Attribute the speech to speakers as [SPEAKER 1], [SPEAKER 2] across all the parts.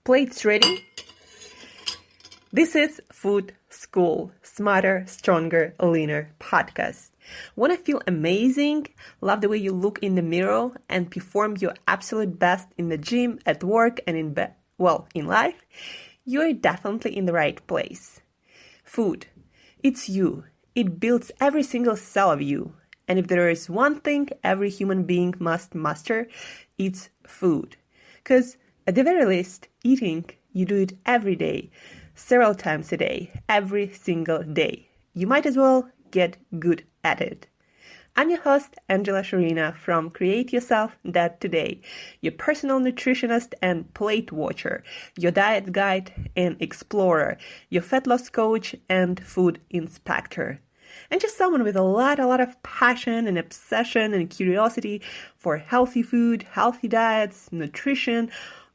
[SPEAKER 1] Plates ready? This is Food School, Smarter, Stronger, Leaner podcast. Want to feel amazing, love the way you look in the mirror, and perform your absolute best in the gym, at work, and in life? You're definitely in the right place. Food. It's you. It builds every single cell of you. And if there is one thing every human being must master, it's food. Because at the very least, eating, you do it every day, several times a day, every single day. You might as well get good at it. I'm your host, Shurina from Create Yourself That Today, your personal nutritionist and plate watcher, your diet guide and explorer, your fat loss coach and food inspector. And just someone with a lot of passion and obsession and curiosity for healthy food, healthy diets, nutrition,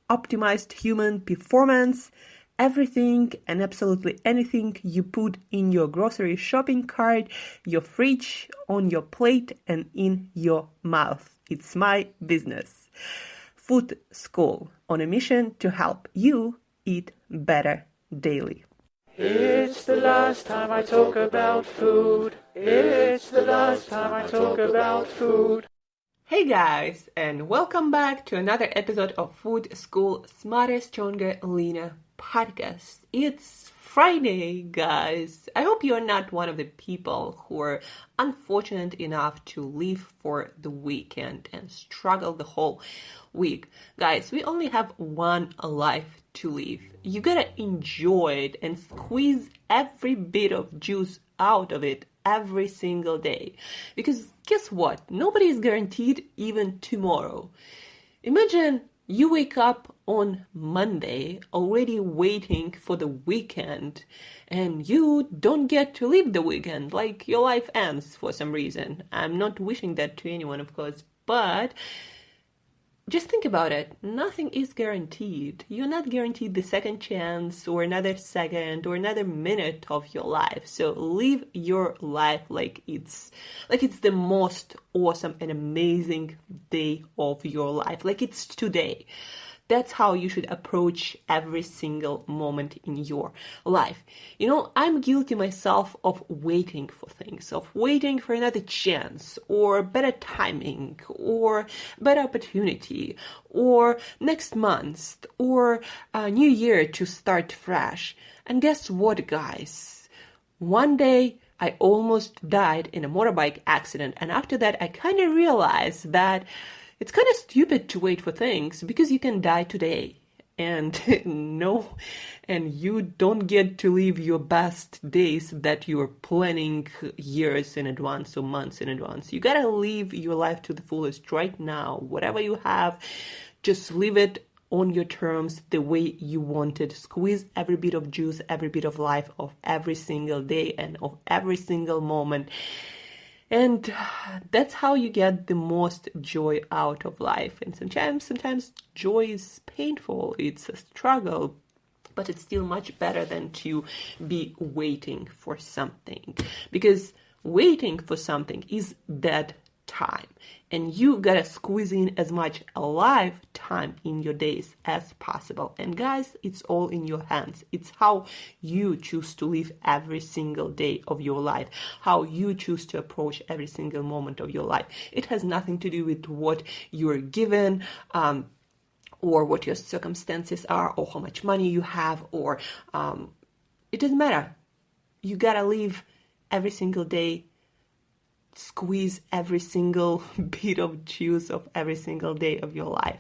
[SPEAKER 1] optimized human performance, everything and absolutely anything you put in your grocery shopping cart, your fridge, on your plate, and in your mouth. It's my business. Food School, on a mission to help you eat better daily.
[SPEAKER 2] It's the last time I talk about food. It's the last time I talk about food.
[SPEAKER 1] Hey guys, and welcome back to another episode of Food School Smarter, Stronger, Leaner podcast. It's Friday, guys. I hope you're not one of the people who are unfortunate enough to live for the weekend and struggle the whole week. Guys, we only have one life to live. You gotta enjoy it and squeeze every bit of juice out of it every single day. Because guess what? Nobody is guaranteed even tomorrow. Imagine you wake up on Monday already waiting for the weekend and you don't get to live the weekend, like your life ends for some reason. I'm not wishing that to anyone, of course, but just think about it. Nothing is guaranteed. You're not guaranteed the second chance or another second or another minute of your life. So live your life like it's the most awesome and amazing day of your life. Like it's today. That's how you should approach every single moment in your life. You know, I'm guilty myself of waiting for things, of waiting for another chance or better timing or better opportunity or next month or a new year to start fresh. And guess what, guys? One day, I almost died in a motorbike accident. And after that, I kind of realized that it's kind of stupid to wait for things because you can die today and you don't get to live your best days that you're planning years in advance or months in advance. You gotta live your life to the fullest right now. Whatever you have, just live it on your terms, the way you want it. Squeeze every bit of juice, every bit of life of every single day and of every single moment. And that's how you get the most joy out of life. And sometimes joy is painful. It's a struggle, but it's still much better than to be waiting for something. Because waiting for something is dead time. And you gotta squeeze in as much alive time in your days as possible. And guys, it's all in your hands. It's how you choose to live every single day of your life, how you choose to approach every single moment of your life. It has nothing to do with what you're given, or what your circumstances are, or how much money you have, or it doesn't matter. You gotta live every single day. Squeeze every single bit of juice of every single day of your life.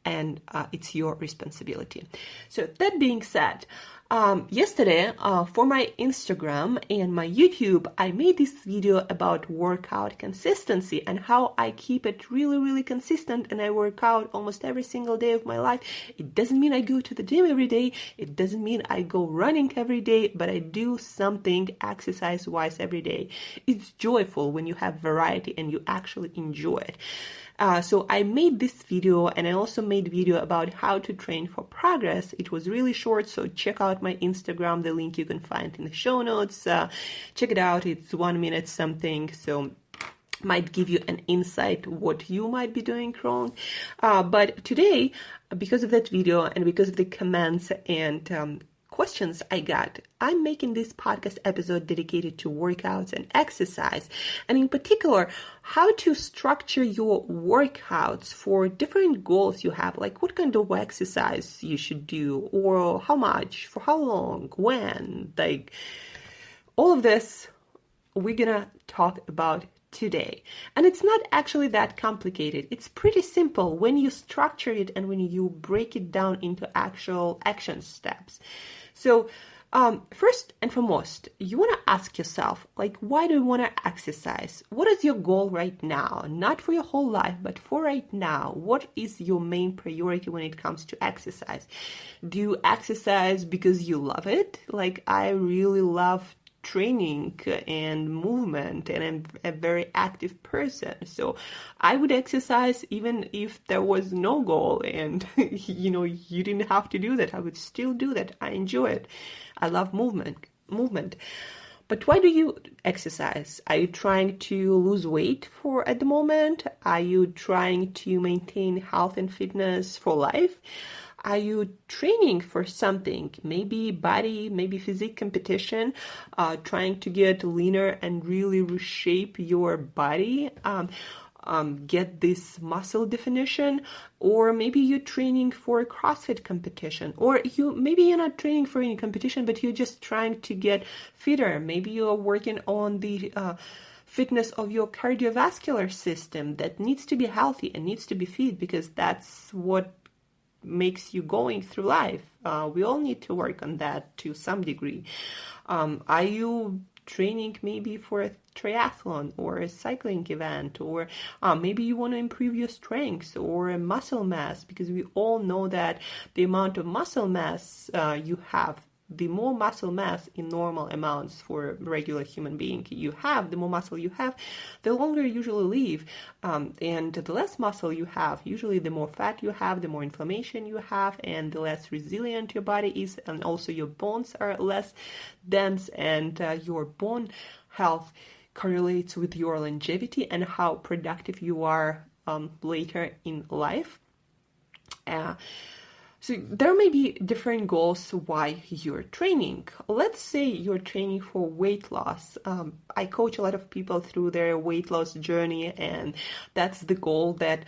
[SPEAKER 1] And it's your responsibility. So that being said, yesterday for my Instagram and my YouTube, I made this video about workout consistency and how I keep it really consistent and I work out almost every single day of my life. It doesn't mean I go to the gym every day. It doesn't mean I go running every day, but I do something exercise-wise every day. It's joyful when you have variety and you actually enjoy it. So I made this video and I also made a video about how to train for progress. It was really short, so check out my Instagram. The link you can find in the show notes. Check it out. It's 1 minute something. So might give you an insight what you might be doing wrong. But today, because of that video and because of the comments and questions I got, I'm making this podcast episode dedicated to workouts and exercise, and in particular, how to structure your workouts for different goals you have, like what kind of exercise you should do, or how much, for how long, when, like all of this we're gonna talk about today. And it's not actually that complicated. It's pretty simple when you structure it and when you break it down into actual action steps. So first and foremost, you want to ask yourself, like, why do you want to exercise? What is your goal right now? Not for your whole life, but for right now. What is your main priority when it comes to exercise? Do you exercise because you love it? Like, I really love training and movement, and I'm a very active person, so I would exercise even if there was no goal and you didn't have to do that. I would still do that. I enjoy it. I love movement. But why do you exercise? Are you trying to lose weight at the moment? Are you trying to maintain health and fitness for life? Are you training for something, maybe body, maybe physique competition, trying to get leaner and really reshape your body, get this muscle definition? Or maybe you're training for a CrossFit competition, or maybe you're not training for any competition, but you're just trying to get fitter. Maybe you're working on the fitness of your cardiovascular system that needs to be healthy and needs to be fit, because that's what makes you going through life. We all need to work on that to some degree. Are you training maybe for a triathlon or a cycling event, or maybe you want to improve your strength or muscle mass, because we all know that the amount of muscle mass you have, the more muscle mass in normal amounts for a regular human being you have, the more muscle you have, the longer you usually live. And the less muscle you have, usually the more fat you have, the more inflammation you have, and the less resilient your body is, and also your bones are less dense, and your bone health correlates with your longevity and how productive you are later in life. So there may be different goals why you're training. Let's say you're training for weight loss. I coach a lot of people through their weight loss journey, and that's the goal that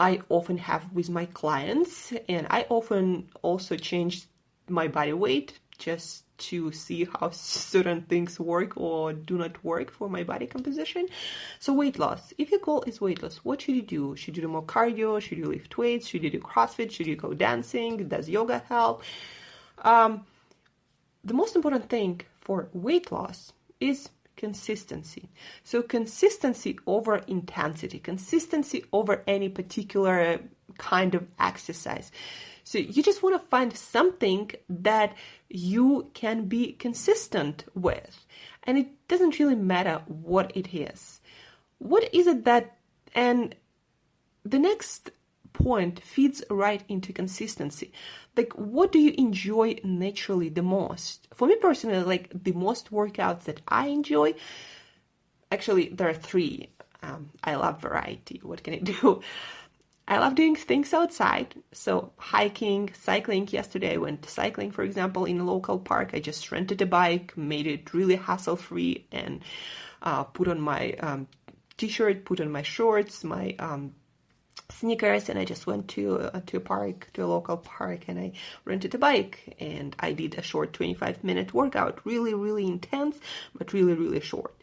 [SPEAKER 1] I often have with my clients. And I often also change my body weight just to see how certain things work or do not work for my body composition. So weight loss. If your goal is weight loss, what should you do? Should you do more cardio? Should you lift weights? Should you do CrossFit? Should you go dancing? Does yoga help? The most important thing for weight loss is consistency. So consistency over intensity, consistency over any particular kind of exercise. So you just want to find something that you can be consistent with. And it doesn't really matter what it is. What is it that, and the next point feeds right into consistency. Like, what do you enjoy naturally the most? For me personally, like the most workouts that I enjoy, actually there are three. I love variety. What can I do? I love doing things outside. So hiking, cycling. Yesterday I went cycling, for example, in a local park. I just rented a bike, made it really hassle-free, and put on my t-shirt, put on my shorts, my sneakers, and I just went to a park, to a local park, and I rented a bike, and I did a short 25-minute workout. Really, really intense, but really, really short.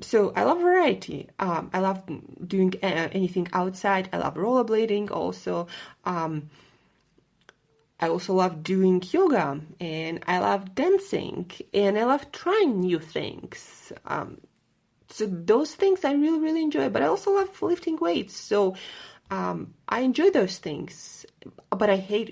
[SPEAKER 1] So I love variety. I love doing anything outside. I love rollerblading also. I also love doing yoga, and I love dancing, and I love trying new things. So those things I really, really enjoy, but I also love lifting weights. So I enjoy those things, but I hate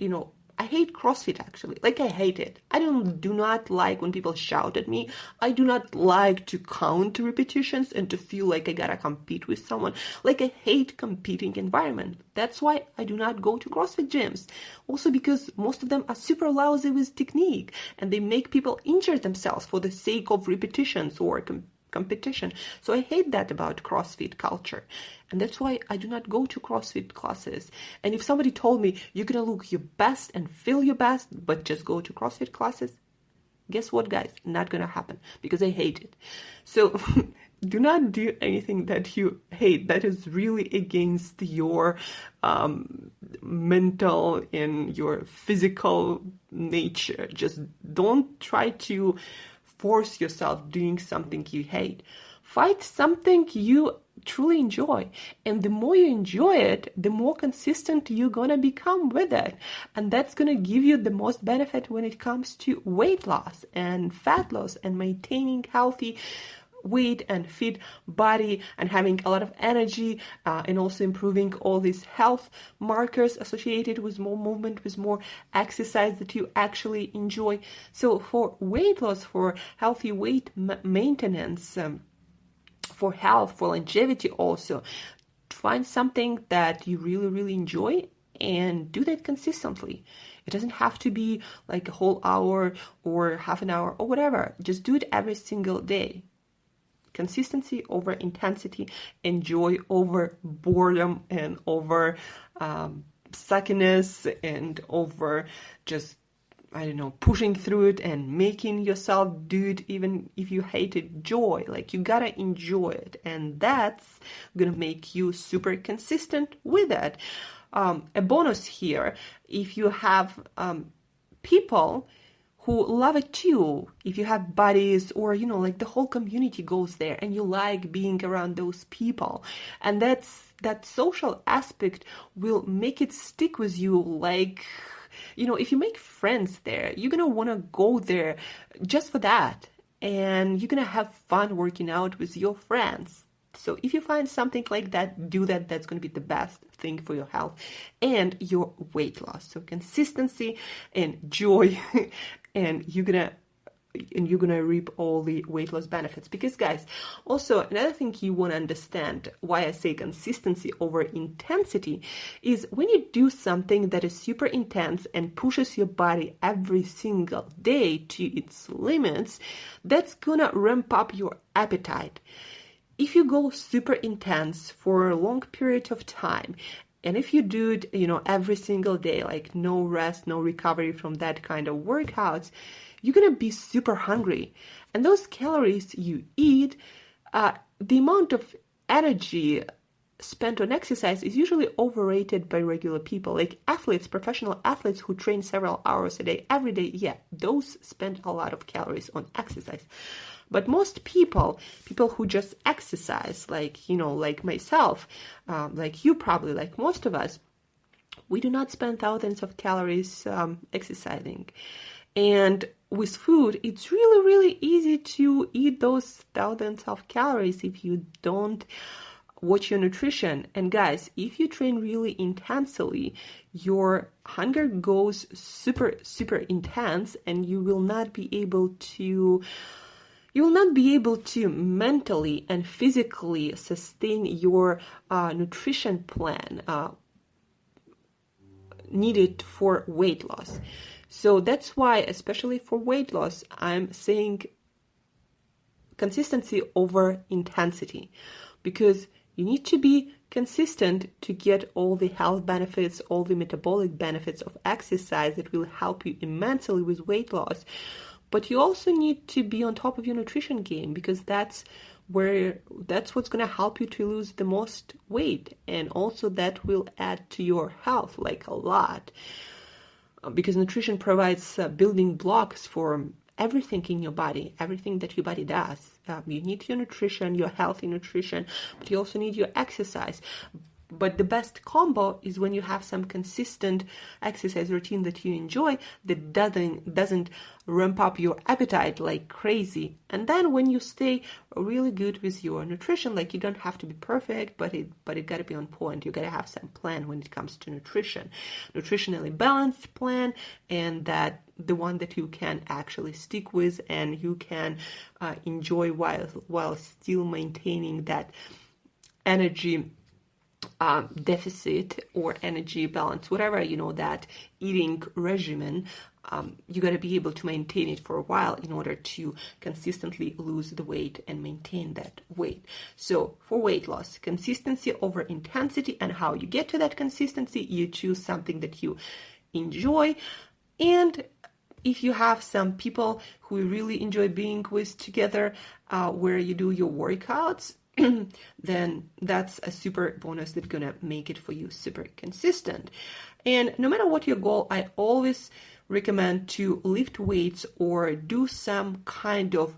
[SPEAKER 1] CrossFit actually. Like, I hate it. I do not like when people shout at me. I do not like to count repetitions and to feel like I gotta compete with someone. Like, I hate competing environment. That's why I do not go to CrossFit gyms. Also because most of them are super lousy with technique, and they make people injure themselves for the sake of repetitions or competition. So I hate that about CrossFit culture. And that's why I do not go to CrossFit classes. And if somebody told me you're going to look your best and feel your best, but just go to CrossFit classes, guess what, guys? Not going to happen because I hate it. So do not do anything that you hate, that is really against your mental and your physical nature. Just don't try to force yourself doing something you hate. Find something you truly enjoy. And the more you enjoy it, the more consistent you're going to become with it. And that's going to give you the most benefit when it comes to weight loss and fat loss and maintaining healthy weight and fit body and having a lot of energy and also improving all these health markers associated with more movement, with more exercise that you actually enjoy. So for weight loss, for healthy weight maintenance, for health, for longevity also, find something that you really, really enjoy and do that consistently. It doesn't have to be like a whole hour or half an hour or whatever. Just do it every single day. Consistency over intensity, and joy over boredom and over suckiness and over just, pushing through it and making yourself do it even if you hate it. Joy, like you gotta enjoy it, and that's gonna make you super consistent with it. A bonus here, if you have people who love it too, if you have buddies or, like the whole community goes there and you like being around those people. And that social aspect will make it stick with you. Like, if you make friends there, you're going to want to go there just for that. And you're going to have fun working out with your friends. So if you find something like that, do that. That's going to be the best thing for your health and your weight loss. So consistency and joy, and you're gonna reap all the weight loss benefits. Because guys, also another thing you want to understand why I say consistency over intensity is when you do something that is super intense and pushes your body every single day to its limits, that's gonna ramp up your appetite. If you go super intense for a long period of time, and if you do it, every single day, like no rest, no recovery from that kind of workouts, you're going to be super hungry. And those calories you eat, the amount of energy spent on exercise is usually overrated by regular people. Like athletes, professional athletes who train several hours a day, every day, those spend a lot of calories on exercise. But most people who just exercise, like myself, like you probably, like most of us, we do not spend thousands of calories exercising. And with food, it's really, really easy to eat those thousands of calories if you don't watch your nutrition. And guys, if you train really intensely, your hunger goes super, super intense, and you will not be able to mentally and physically sustain your nutrition plan needed for weight loss. So that's why, especially for weight loss, I'm saying consistency over intensity, because you need to be consistent to get all the health benefits, all the metabolic benefits of exercise that will help you immensely with weight loss. But you also need to be on top of your nutrition game, because that's what's going to help you to lose the most weight. And also that will add to your health like a lot, because nutrition provides building blocks for everything in your body, everything that your body does. You need your nutrition, your healthy nutrition, but you also need your exercise. But the best combo is when you have some consistent exercise routine that you enjoy that doesn't ramp up your appetite like crazy. And then when you stay really good with your nutrition, like you don't have to be perfect, but it got to be on point. You got to have some plan when it comes to nutrition, nutritionally balanced plan, and that the one that you can actually stick with and you can enjoy while still maintaining that energy deficit or energy balance, whatever, that eating regimen, you got to be able to maintain it for a while in order to consistently lose the weight and maintain that weight. So for weight loss, consistency over intensity, and how you get to that consistency, you choose something that you enjoy. And if you have some people who you really enjoy being with together, where you do your workouts, then that's a super bonus that's gonna make it for you super consistent. And no matter what your goal, I always recommend to lift weights or do some kind of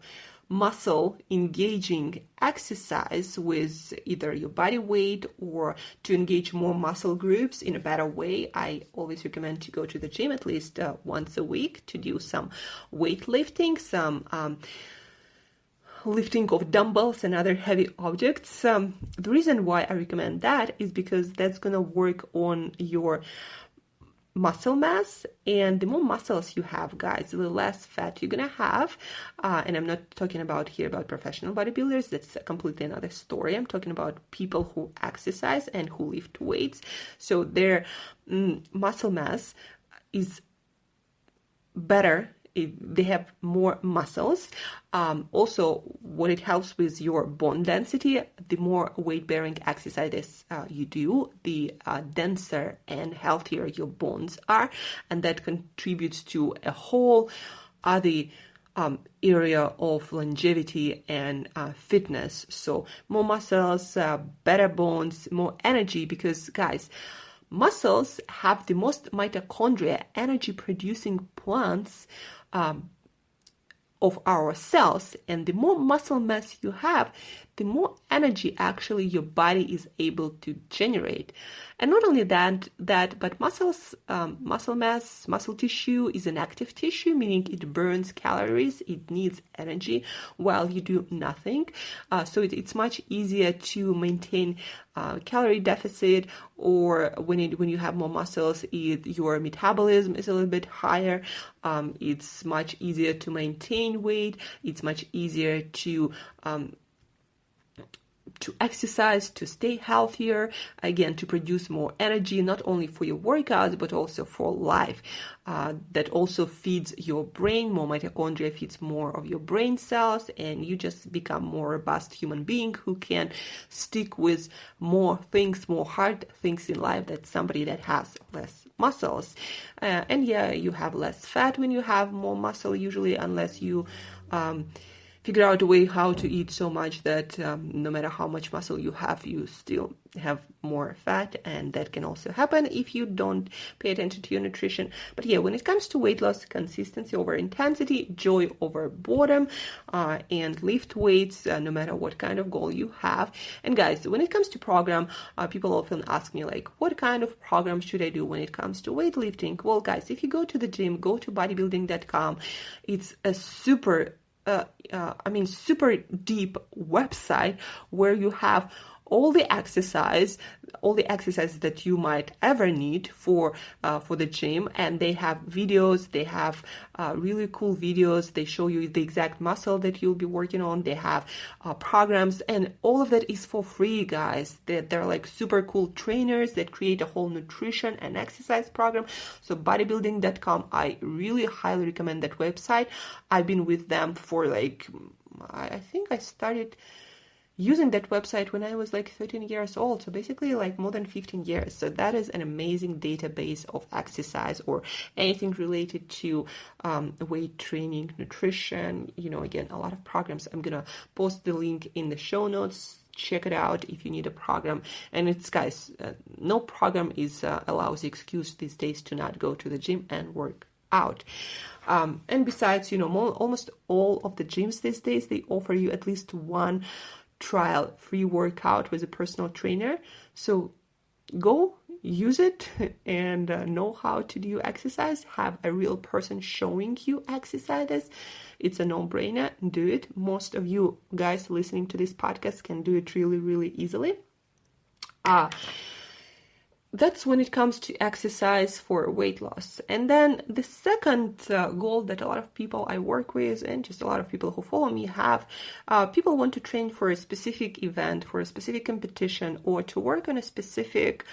[SPEAKER 1] muscle engaging exercise with either your body weight, or to engage more muscle groups in a better way. I always recommend to go to the gym at least once a week to do some weightlifting, some lifting of dumbbells and other heavy objects. The reason why I recommend that is because that's going to work on your muscle mass, and the more muscles you have, guys, the less fat you're gonna have. And I'm not talking about here about professional bodybuilders. That's a completely another story. I'm talking about people who exercise and who lift weights. So their muscle mass is better. They have more muscles. Also, what it helps with your bone density, the more weight-bearing exercises you do, the denser and healthier your bones are, and that contributes to a whole other area of longevity and fitness. So more muscles, better bones, more energy, because guys, muscles have the most mitochondria, energy-producing plants of our cells, and the more muscle mass you have, the more energy actually your body is able to generate. And not only that, but muscles, muscle mass, muscle tissue is an active tissue, meaning it burns calories, it needs energy while you do nothing. So it's much easier to maintain calorie deficit, or when you have more muscles, your metabolism is a little bit higher. It's much easier to maintain weight. It's much easier to exercise, to stay healthier, again, to produce more energy, not only for your workouts, but also for life. That also feeds your brain. More mitochondria feeds more of your brain cells, and you just become more robust human being who can stick with more things, more hard things in life than somebody that has less muscles. And yeah, you have less fat when you have more muscle, usually, unless you figure out a way how to eat so much that no matter how much muscle you have, you still have more fat, and that can also happen if you don't pay attention to your nutrition. But yeah, when it comes to weight loss, consistency over intensity, joy over boredom, and lift weights, no matter what kind of goal you have. And guys, when it comes to program, people often ask me like, what kind of program should I do when it comes to weightlifting? Well, guys, if you go to the gym, go to bodybuilding.com. It's a super deep website where you have all the exercises that you might ever need for the gym, and they have videos. They have really cool videos. They show you the exact muscle that you'll be working on. They have programs, and all of that is for free, guys. They're like super cool trainers that create a whole nutrition and exercise program. So bodybuilding.com, I really highly recommend that website. I've been with them for I think I started using that website when I was 13 years old. So basically more than 15 years. So that is an amazing database of exercise or anything related to weight training, nutrition, again, a lot of programs. I'm going to post the link in the show notes. Check it out if you need a program. And it's, guys, no program allows the excuse these days to not go to the gym and work out. And besides, almost all of the gyms these days, they offer you at least one trial free workout with a personal trainer. So go use it and know how to do exercise. Have a real person showing you exercises. It's a no-brainer. Do it. Most of you guys listening to this podcast can do it really, really easily. that's when it comes to exercise for weight loss. And then the second goal that a lot of people I work with and just a lot of people who follow me have, people want to train for a specific event, for a specific competition, or to work on a specific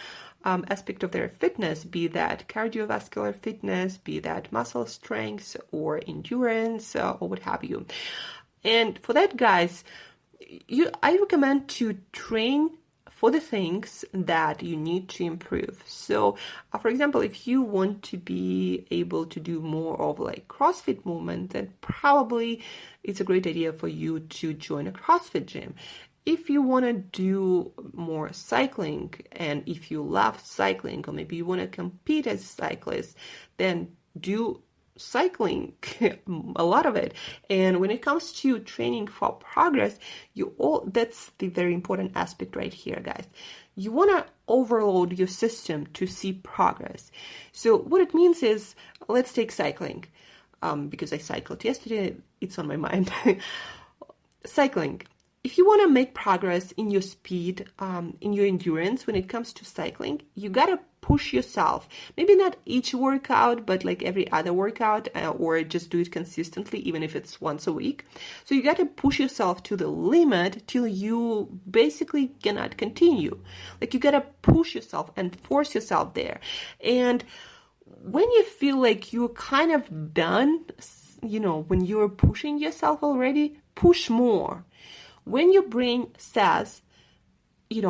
[SPEAKER 1] aspect of their fitness, be that cardiovascular fitness, be that muscle strength or endurance, or what have you. And for that, guys, I recommend to train for the things that you need to improve. So, for example, if you want to be able to do more of like CrossFit movement, then probably it's a great idea for you to join a CrossFit gym. If you want to do more cycling, and if you love cycling, or maybe you want to compete as a cyclist, then do cycling, a lot of it. And when it comes to training for progress, that's the very important aspect right here, guys. You want to overload your system to see progress. So what it means is, let's take cycling, because I cycled yesterday, it's on my mind. Cycling. If you want to make progress in your speed, in your endurance, when it comes to cycling, you got to push yourself. Maybe not each workout, but like every other workout, or just do it consistently, even if it's once a week. So you got to push yourself to the limit till you basically cannot continue. Like you got to push yourself and force yourself there. And when you feel like you're kind of done, when you're pushing yourself already, push more. When your brain says,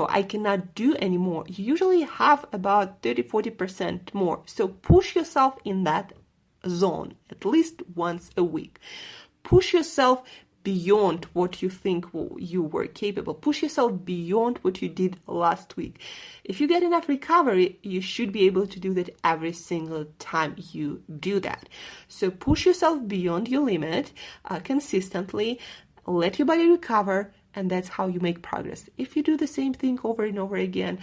[SPEAKER 1] I cannot do anymore, you usually have about 30-40% more. So push yourself in that zone at least once a week. Push yourself beyond what you think you were capable. Push yourself beyond what you did last week. If you get enough recovery, you should be able to do that every single time you do that. So push yourself beyond your limit consistently. Let your body recover, and that's how you make progress. If you do the same thing over and over again,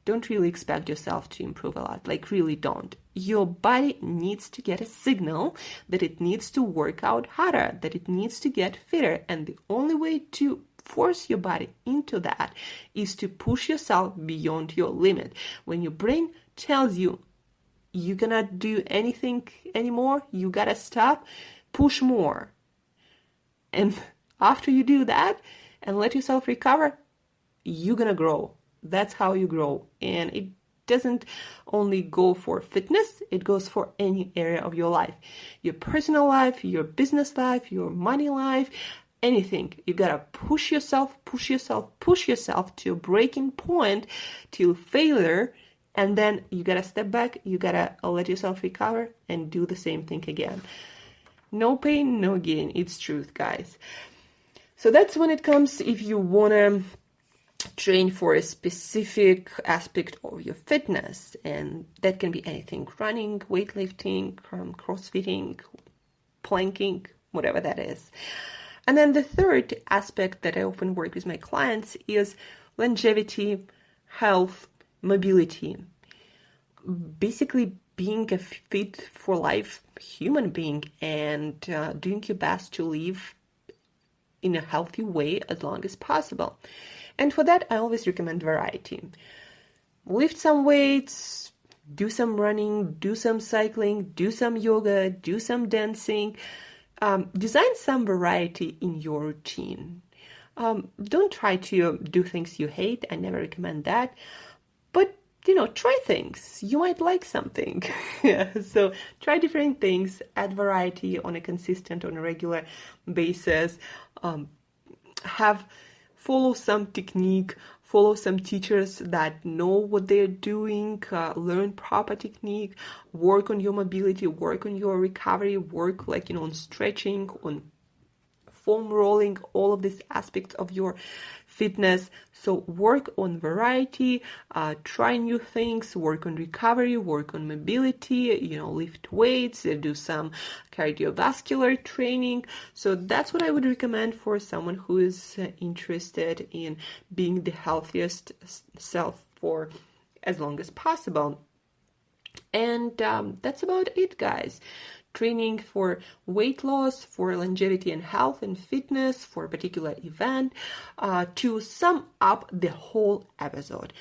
[SPEAKER 1] don't really expect yourself to improve a lot. Like, really don't. Your body needs to get a signal that it needs to work out harder, that it needs to get fitter. And the only way to force your body into that is to push yourself beyond your limit. When your brain tells you you cannot do anything anymore, you gotta stop, push more. And after you do that and let yourself recover, you're gonna grow. That's how you grow. And it doesn't only go for fitness, it goes for any area of your life. Your personal life, your business life, your money life, anything. You gotta push yourself to a breaking point, till failure, and then you gotta step back, you gotta let yourself recover and do the same thing again. No pain, no gain. It's truth, guys. So that's when it comes, if you want to train for a specific aspect of your fitness. And that can be anything: running, weightlifting, crossfitting, planking, whatever that is. And then the third aspect that I often work with my clients is longevity, health, mobility. Basically being a fit for life human being and doing your best to live in a healthy way as long as possible. And for that, I always recommend variety. Lift some weights, do some running, do some cycling, do some yoga, do some dancing. Design some variety in your routine. Don't try to do things you hate. I never recommend that. But try things. You might like something. So try different things, add variety on a consistent, on a regular basis. Follow some technique, follow some teachers that know what they're doing, learn proper technique, work on your mobility, work on your recovery, work on stretching, on foam rolling, all of these aspects of your fitness. So work on variety, try new things, work on recovery, work on mobility, lift weights, do some cardiovascular training. So that's what I would recommend for someone who is interested in being the healthiest self for as long as possible. And that's about it, guys. Training for weight loss, for longevity and health and fitness, for a particular event. To sum up the whole episode,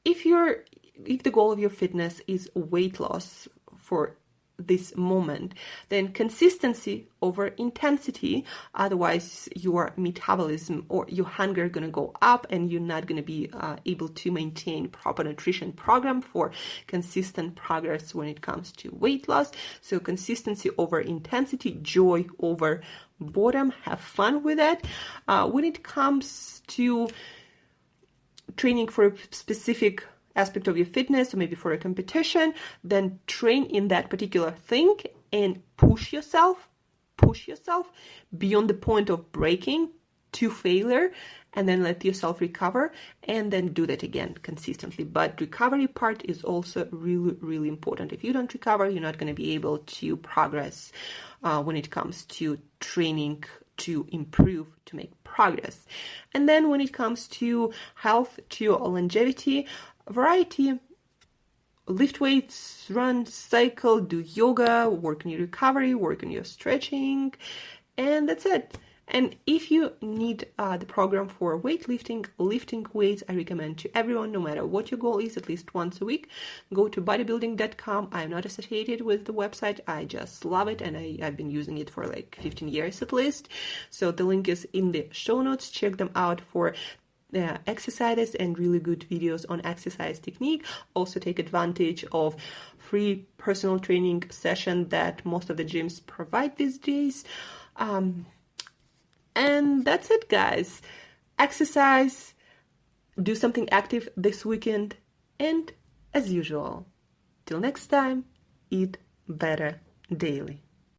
[SPEAKER 1] if you're if the goal of your fitness is weight loss for this moment, then consistency over intensity. Otherwise, your metabolism or your hunger going to go up, and you're not going to be able to maintain proper nutrition program for consistent progress when it comes to weight loss. So consistency over intensity, joy over boredom. Have fun with it. When it comes to training for a specific aspect of your fitness, or maybe for a competition, then train in that particular thing and push yourself beyond the point of breaking to failure, and then let yourself recover, and then do that again consistently. But recovery part is also really, really important. If you don't recover, you're not going to be able to progress when it comes to training to improve, to make progress. And then when it comes to health, to longevity, variety, lift weights, run, cycle, do yoga, work on your recovery, work on your stretching, and that's it. And if you need the program for weightlifting, lifting weights, I recommend to everyone, no matter what your goal is, at least once a week, go to bodybuilding.com. I'm not associated with the website. I just love it, and I've been using it for like 15 years at least. So the link is in the show notes. Check them out for exercises and really good videos on exercise technique. Also take advantage of free personal training session that most of the gyms provide these days. And that's it, guys. Exercise, do something active this weekend, and as usual, till next time, eat better daily.